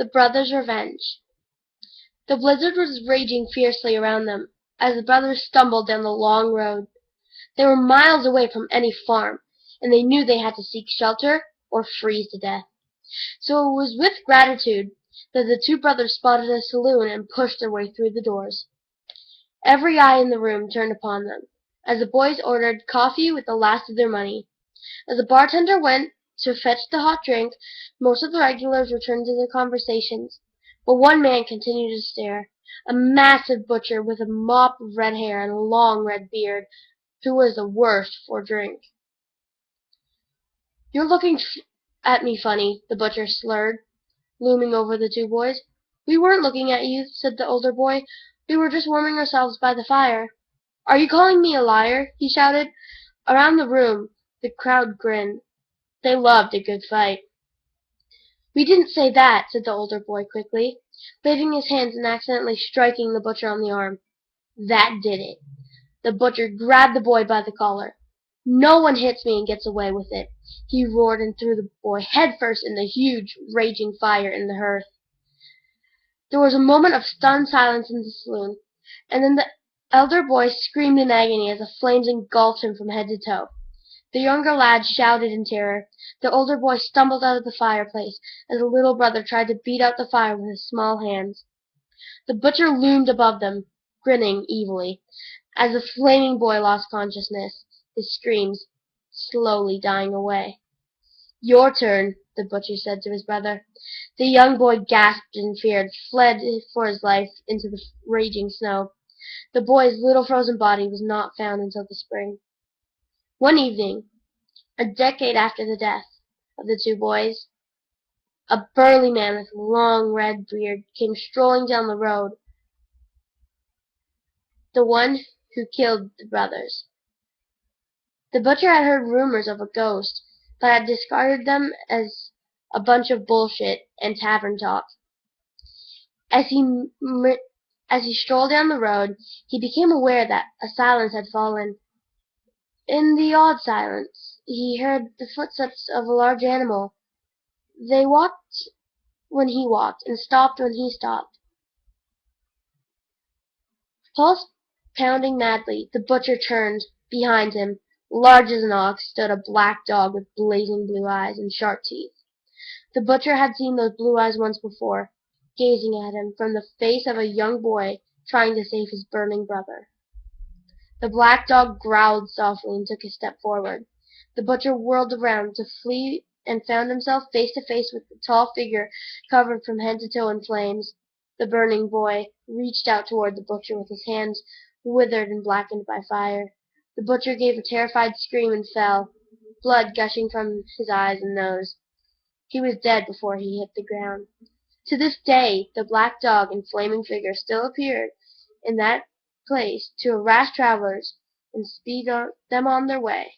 The Brothers' Revenge. The blizzard was raging fiercely around them as the brothers stumbled down the long road. They were miles away from any farm, and they knew they had to seek shelter or freeze to death. So it was with gratitude that the two brothers spotted a saloon and pushed their way through the doors. Every eye in the room turned upon them, as the boys ordered coffee with the last of their money. As the bartender went to fetch the hot drink, most of the regulars returned to their conversations, but one man continued to stare, a massive butcher with a mop of red hair and a long red beard, who was the worst for drink. "You're looking at me funny," the butcher slurred, looming over the two boys. "We weren't looking at you," said the older boy. "We were just warming ourselves by the fire." "Are you calling me a liar?" he shouted. Around the room the crowd grinned. They loved a good fight. "We didn't say that," said the older boy quickly, waving his hands and accidentally striking the butcher on the arm. "That did it." The butcher grabbed the boy by the collar. "No one hits me and gets away with it," he roared, and threw the boy headfirst in the huge, raging fire in the hearth. There was a moment of stunned silence in the saloon, and then the elder boy screamed in agony as the flames engulfed him from head to toe. The younger lad shouted in terror. The older boy stumbled out of the fireplace as the little brother tried to beat out the fire with his small hands. The butcher loomed above them, grinning evilly, as the flaming boy lost consciousness, his screams slowly dying away. "Your turn," the butcher said to his brother. The young boy gasped in fear and fled for his life into the raging snow. The boy's little frozen body was not found until the spring. One evening, a decade after the death of the two boys, a burly man with a long red beard came strolling down the road, the one who killed the brothers. The butcher had heard rumors of a ghost, but had discarded them as a bunch of bullshit and tavern talk. As he strolled down the road, he became aware that a silence had fallen. In the odd silence, he heard the footsteps of a large animal. They walked when he walked, and stopped when he stopped. Pulse pounding madly, the butcher turned. Behind him, large as an ox, stood a black dog with blazing blue eyes and sharp teeth. The butcher had seen those blue eyes once before, gazing at him from the face of a young boy trying to save his burning brother. The black dog growled softly and took a step forward. The butcher whirled around to flee and found himself face to face with the tall figure covered from head to toe in flames. The burning boy reached out toward the butcher with his hands withered and blackened by fire. The butcher gave a terrified scream and fell, blood gushing from his eyes and nose. He was dead before he hit the ground. To this day, the black dog and flaming figure still appeared in that place to harass travelers and speed them on their way.